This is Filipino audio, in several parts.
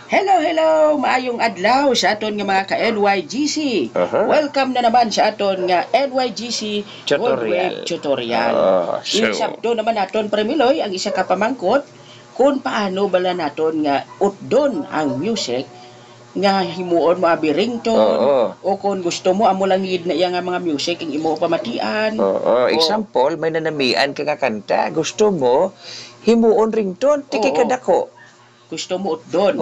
Hello, hello! Maayong adlaw sa aton nga mga ka-NYGC. Welcome na naman sa aton nga NYGC Gold Wave Tutorial. Yung sabdo naman naton Premiloy, ang isa ka pamangkot kung paano bala naton nga utdon ang music nga himuon mo abi ringtone o kung gusto mo amo lang gid na iya nga mga music ang imo pamatian. Example, may nanamian ka nga kanta, gusto mo himuon ringtone, tiki ka dako. Gusto mo utdon.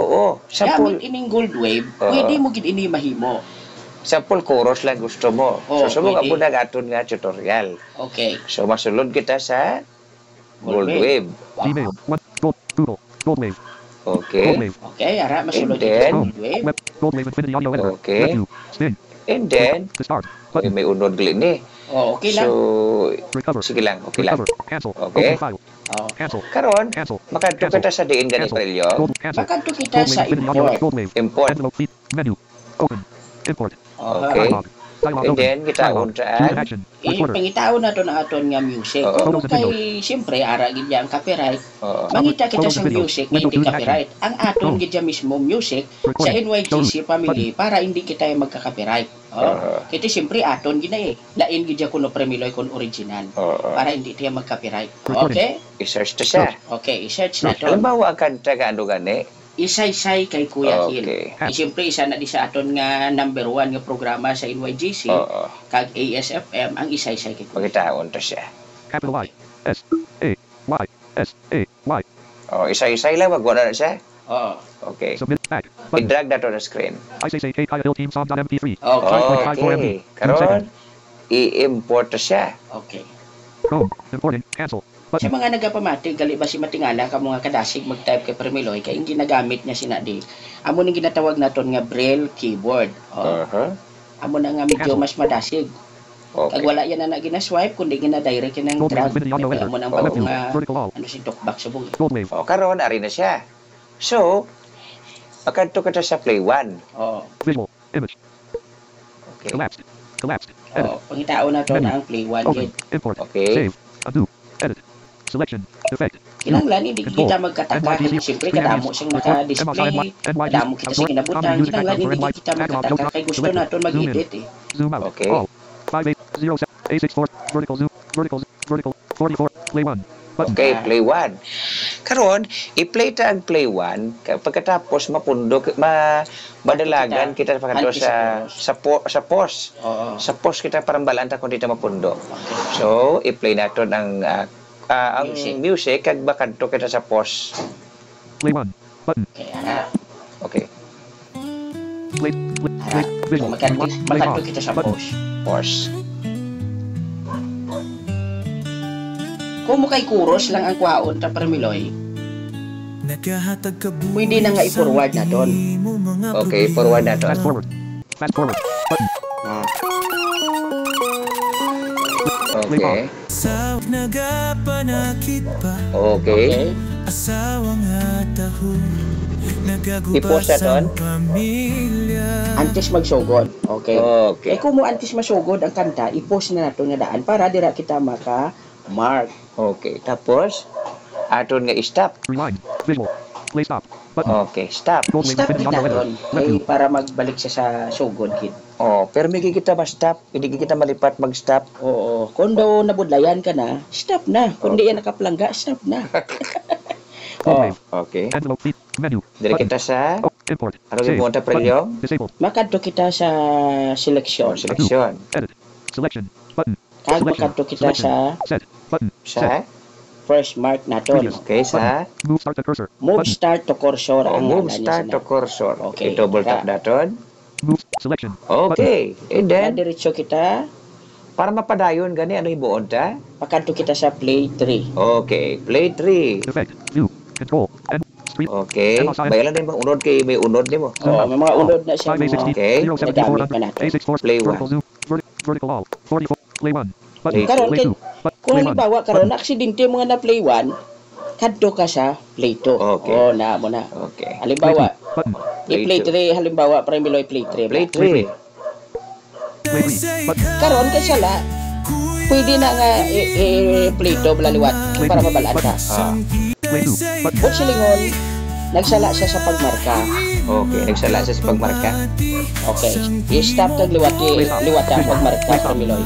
Sample ining gold wave, pwede mo gid ini mahimo. Sample chorus lang gusto mo. So subok amo na aton nga tutorial. Okay. So masulod kita sa gold wave. Gmail. Google. Gold wave. Okay. Okay, ara masulod kita gold wave. Gold wave infinity audio editor. Okay. Spin. And then To start. may unod gali ni. Okay lang. So Recover. sige lang, okay lang. Recover. Cancel. Okay. Open file. Cancel. Karon, Cancel. makadto kita sa diin gani Prelyo. Cancel. Makadto kita Gold sa wave infinity audio. import. Gold wave. Import. Envelope feed. Menu. Open. Import. Okay. Dialog. Dialog And open. then kita Dialog. untaan. Choose action. Recorder. Pangitaon na to na aton nga music. Kung kay siyempre ara gid yang copyright. Mangita kita sa music nga hindi copyright. Ang aton gid mismo music sa NYGC family para hindi kita magka-copyright. Kiti siyempre aton gid na lain gid kuno Premiloy kun original. Para hindi tiya mag-copyright. Okay? I-search to siya. Okay, i-search na to. Halimbawa ang kanta nga ano gani. Isay-say kay Kuya Hill. Okay. Siyempre isa na di sa aton nga number 1 nga programa sa NYGC kag ASFM ang isay-say kay Kuya. Pagkitaon to siya. Capital I. S. A. Y. S. A. Y. Isa-isay lang, wag wala na siya. Okay. Submit back. Button. I-drag na to na screen. ICC Kaya Hill Team Sound.mp3. Okay. 5.54 MB. Karon, i-import to siya. Okay. Chrome. Importing. Cancel. Sa Button. mga nagapamati, gali ba si matingala ka mga kadasig mag-type kay Premiloy kay ang ginagamit niya sinadi. Amo ning ginatawag naton nga braille keyboard. Amo na nga medyo mas madasig. Kag Okay. wala yan na gina-swipe kundi gina-direct yan ang Gold wave drag. infinity audio Kaya editor. amo nang Left bagong view. nga Vertical all. ano si talkback sa bugi. Gold wave. Karon, ari na siya. So, makadto ka to sa play 1. Visual. Image. Okay. Collapsed. Collapsed. Edit. Pangitao na to na ang play 1 Open. gid. Import. Okay. Save. Undo. Edit. Selection. Effect. Kinahanglan hindi Control. kita magkataka NYGC. kay siyempre kadamo siyang naka-display. Kadamo kita sa kinabutan. Kinahanglan hindi kita magkataka kay gusto naton mag-edit eh. Zoom out. Okay. All. 5807. A64. Vertical zoom. Vertical zoom. Vertical. 44. Play 1. Button. Okay, play 1. Karon, i-play ta ang play 1. Pagkatapos mapundok, madalagan kita pakadto sa pause. Sa pause kita parang balanta kung dito mapundok. So, i-play naton ang music kag bakadto kita sa pause. Play 1. Button. Okay. Play. Visual. Play Magkadto off. kita sa Button. pause. Pause. Kung mo kay kuros lang ang kuhaon ta Premiloy, pwede na nga i-forward na doon. Okay, forward naton. Fast forward. Fast forward. Button. Okay. Okay. I-pause naton. Antes magsugod. Okay. Okay. Kung mo antes masugod ang kanta, i-pause na nato nga daan para dira kita maka-mark. Okay. Tapos, aton nga stop. Rewind. Visual. Play stop. Button. Okay, stop. Gold wave Stop infinity kita audio editor. doon. Left view. Para magbalik siya sa sugod kid. Pero may kita ma-stop. Hindi kita malipat mag-stop. Oo. Kung daw nabudlayan ka na, stop na. Kung di yan nakaplangga, stop na. Gold wave. Okay. Envelope feed. Menu. Dari Button. kita sa Import. ano Save. mo ta Button. prelyong? Disabled. Makadto kita sa selection. Selection. Edit. Selection. Button. Kag Selection. makadto kita sa Set. Button. Sa first mark naton. okay sa Move start to cursor. Move Button. start to cursor ang move ngalan niya start sana. to cursor. Okay. Double tap naton. Move selection. Okay. And then Diretso kita, para mapadayon gani ano hibuon ta? pakadto kita sa play 3. Okay, play 3. Effect. View. Control. And street. Okay. Bayalan din mo unod kay may unod nimo. May mga unod na siya. 5860. Okay. 074 Nagamit pa natin. A64. Play Vertical zoom. Vertical all. 44. Play 1. Button. Karon Play kay 2. kung Play 1. halimbawa karon aksidente mga na play 1, kadto ka sa play 2. Okay. Na mo na. Okay. Halimbawa, Button. i-play 3, halimbawa Premiloy play 3. Play 3. Play 3. Button. Karon kay sala, pwede na nga i-play 2 balaliwat para mabalaan ka. Play 2. Button. Kung silingon, nagsala siya sa pagmarka. Okay, nagsala sa pagmarka. Okay. I-stop kag liwat ang pagmarka Premiloy.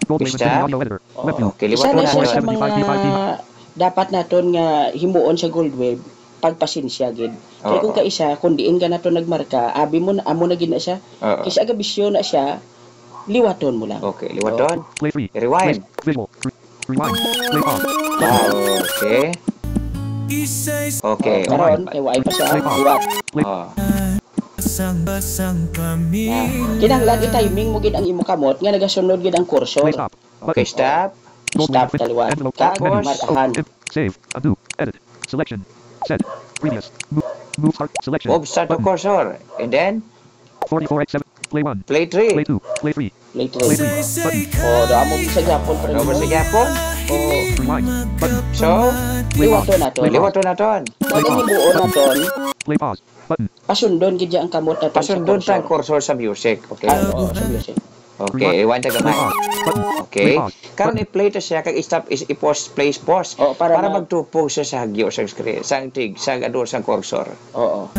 Gold Maven Stop. audio editor. Oh, Web view. okay, Isa liwat na na siya sa natin. mga dapat naton nga himuon sa Gold Wave pagpasensya gid. Kaya kung kaisa kung diin ka nato nagmarka, abi mo na amo na gid na siya. Kisa aga bisyo na siya, liwaton mo lang. Okay, liwaton. Play 3. Rewind. Visual. Rewind. Play pause. Okay. Okay. Karon kay waay pa siya liwat. Oh. Kinahanglan i-timing mo gid ang imo kamot nga nagasunod gid ang kursor. Play stop. Okay, stop. Gold Stop Maven. kaliwat. Envelope. Kag Tapos, markahan. Save. Undo. Edit. Selection. Set. Previous. Move start. Selection. Move start to Button. cursor. And then, 4487. Play 1. play 3. Play 2. Play 3. Play Play 3. 3. Button. O amo sa Japon pa rin. Over sa Japon. Rewind. Button. So, Play pause. Liwaton naton. liwaton na ton. Kag ang himuon naton, Play pause. Button. pasundon gid ang kamot naton. Pasundon sa cursor sa music. Okay. Oo, sa music. Okay, rewind ta Play gamay. pause. Button. Okay. Play pause. Karon i-play ta siya kag i-stop i-pause place pause Oo, para magtupog siya sa hagyo sa screen, sa tig, sa ador sa cursor. Oo.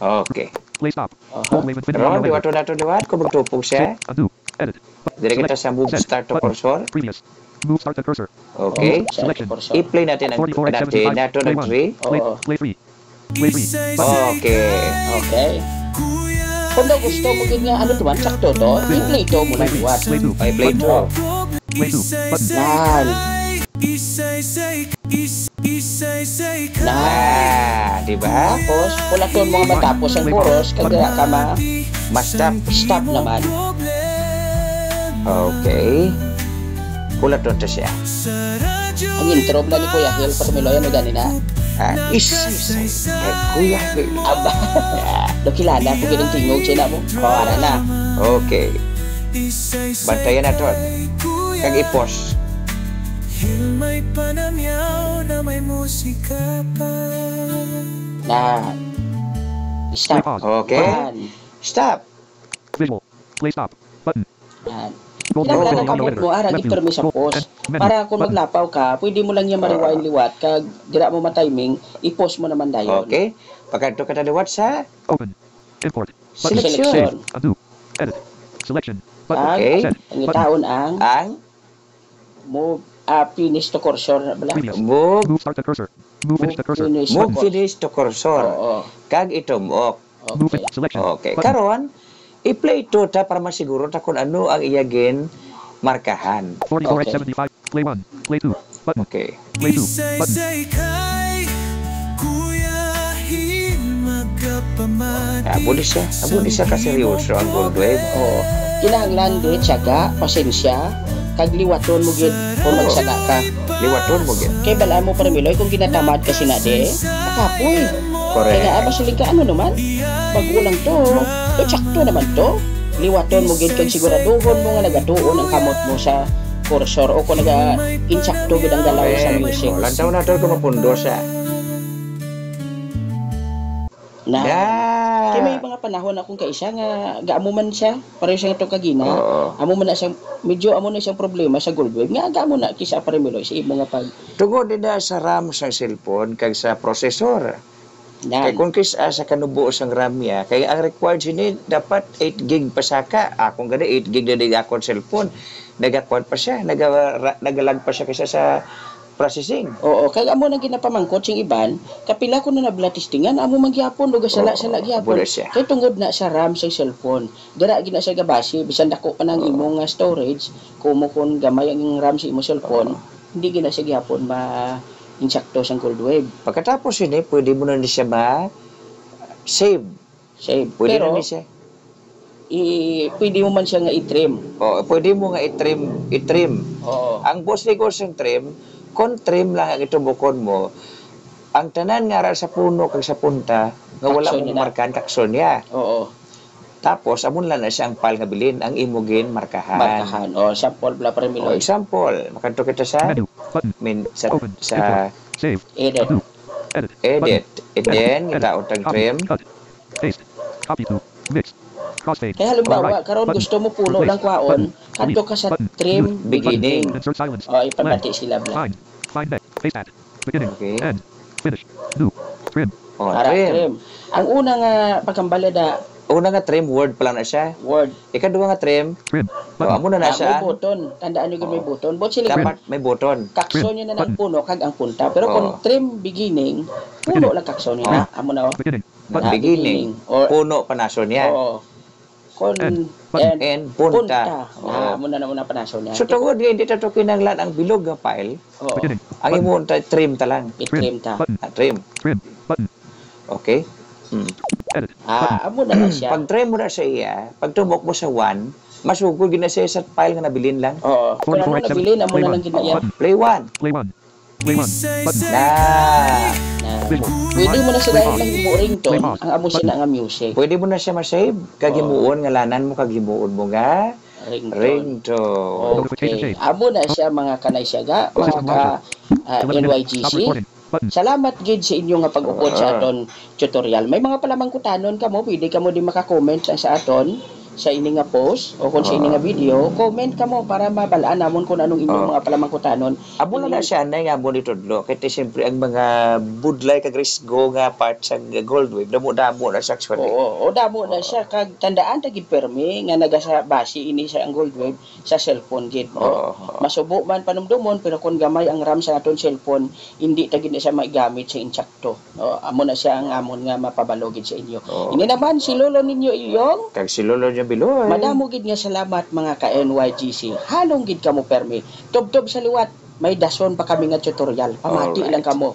Okay. Play stop. Aha. Gold Maven Fin Ron, audio editor. liwaton na to liwat kung magtupog siya. Undo. Edit. Dire kita sa move Set. start to Button. cursor. Previous. Move start to cursor. Okay. Selection. I-play natin ang 44 nato Play ng 1. 3. Play, Oo. play 3. Play 3. Button. Okay. Okay. Kung daw gusto mo gid nga ano tuman sakto to, i-play to mo lang liwat. Play 2. I play 2. Play 2. Button. Nan. Nan. Di ba? Tapos, pulaton mo nga matapos ang chorus, kagaya ka Ma-stop. stop naman. Okay. Kulat doon to siya. Ang intro na ni Kuya Hill Permiloy, ano gani na? Kuya. Aba. Do kilala ko gining tingog siya na mo. Para na. Okay. Bantayan na to. Kag i-pause. May panamyaw na may musika pa. Na. Stop. Play pause. Okay. Yan. Stop. Visual. Play stop. Button. Yan. Gold Kinahanglan Maven ang audio kamot mo, editor. ara, Web view. i-permi sa Gold pause. menu. Para kung Button. maglapaw ka, pwede mo lang yung mariwain liwat, kag dira mo matiming, i-pause mo naman dayon. Okay. Pagkanto ka na liwat sa Open. Import. Button. Selection. Save. Undo. Edit. Selection. Button. Okay. Set. Ang Button. itaon ang ang move finish to cursor na bala. Previous. move Move start to cursor. Move finish to cursor. Finish to move cursor. finish to cursor. Oo. Kag itumok. Move Okay. it. Selection. Okay. Button. Karon i-play to ta para masiguro ta kung ano ang iyagin markahan. 44 875. Play 1. Play 2. Button. Okay. Play 2. Button. Abo ni siya kaseryoso ang Gold Wave. Oo. Kinahanglan di tiyaga, pasensya, kag liwaton mo gid kung magsaga ka. Liwaton mo gid. Kay bala mo Permiloy kung ginatamad ka sina de, nakapoy. Correct. Kaya aba sila ka ano naman? Pag ulang to, sakto naman to. Liwaton mo gid kag siguraduhon mo nga nagatuon ang kamot mo sa cursor o kung naga-insakto gid ang galaw sa music. Lantaw na to kung mapundo siya. Na. Yeah. Kaya may mga panahon akong kaisa nga gaamo man siya, pareho siya itong kagina. Oo. Amo man na siyang medyo amo na siyang problema sa Gold Wave. Nga gaamo na kisa Permiloy sa imo nga pag Tungod din na sa RAM sa cellphone kag sa processor. na. Kay kung kisa sa kanubuo sang RAM niya, kay ang required sini dapat 8 gig pasaka. Akong gani 8 gig na di akong cellphone. Nagakuan pa siya, nagalag pa siya kaysa sa processing. Oo, kay amo nang ginapamangkot sing iban, kapila ko na nablatistingan amo magyapon ug sala-sala gyapon. wala siya. Kay tungod na sa RAM sa cellphone, dira gina siya gabasi bisan dako pa nang imong storage, kumo kon gamay ang RAM sa imong cellphone, hindi gina siya gyapon insakto sang Gold Wave. Pagkatapos ini, pwede mo na ni siya save. Save. Pwede Pero na ni siya. pwede mo man siya nga i-trim. O, pwede mo nga i-trim. Oo. Ang boss ni ko sa trim, kung trim lang ang itubukon mo, ang tanan nga ra sa puno kag sa punta, nga wala Takson mo niya na. markahan takson niya. Oo. Tapos, amon lang na siya ang pal nga bilin, ang imugin markahan. Markahan. O, sample bla O, Permiloy. example, makanto kita sa Menu. Button. sa, Open. sa Save. Edit. Undo. Edit. edit. Button. And then, Edit. kita utang Copy. trim. Cut. Paste. Copy to. Mix. Crossfade. Kaya halimbawa, Right. karon Button. gusto mo puno Replace. lang kwaon, Button. kadto ka sa Button. trim Mute. beginning. Insert silence. O, ipabati sila bla. Find. Find next. Paste at. Beginning. Okay. End. Finish. New. Trim. Oh, Para trim. trim. Ang una nga pagkambalada Una nga trim, word pala na siya. word. Ikaduha nga trim, Trim. oh, Button. amo na na May siya. button. Tandaan nyo may Oh. button. Bot sila Dapat may button. kakso nyo na ng puno kag ang punta. Pero Oh. kung trim beginning, puno lang kakso nyo na. Amo na o. Beginning. At Ah, beginning, Or, puno panaso niya. oo. Kon, End. end, And punta. Amo na naman ang panaso niya. So tungod nga hindi tato kinanglan ang bilog nga file, Oo. Beginning. ang imo ta trim ta lang. Itrim ta. Button. Trim. Trim. Button. Okay? Edit. Amo na lang siya. Pag trim mo na sa iya, pag tumok mo sa 1, masugod gina siya sa file nga nabilin lang. Oo. Kung ano nabili, amo na lang ginaya. Play 1. Play 1. Play 1. Button. Na. Visual. Pwede mo na sila Play pause. mahimo ringtone, Play pause. ang amo sila nga music. Pwede mo na siya ma-save. Kagimuon nga lanan mo, kagimuon mo nga. Ringtone. Ringtone. Okay. Amo na siya mga kanay siya ga, mga ka Stop NYGC. recording. Button. Salamat gid sa inyo nga pag-upod sa aton tutorial. May mga palamang kutanon kamo, pwede kamo din maka-comment lang sa aton sa ini nga post o kung sa ini nga video, comment kamo para mabalaan namon kung anong inyong mga palamang kutanon. Amo na siya na nga mo nitudlo. Kaya siyempre ang mga budlay kag risgo nga part sa gold wave, damo-damo na siya actually. Oo, o damo na siya kag tandaan ta gid permi nga naga sa base ini sa ang gold wave sa cellphone gid. Masubo man panumdumon pero kung gamay ang RAM sa aton cellphone, hindi ta gid na siya maigamit sa insakto. Amo na siya ang amon nga mapabalo gid sa inyo. Ini naman si lolo ninyo iyong Kag si Lolo niya Biloy. madamo gid nga salamat mga ka NYGC. Halong gid kamo permi. Tubtob sa liwat, may dason pa kami nga tutorial. Pamati Alright. lang kamo.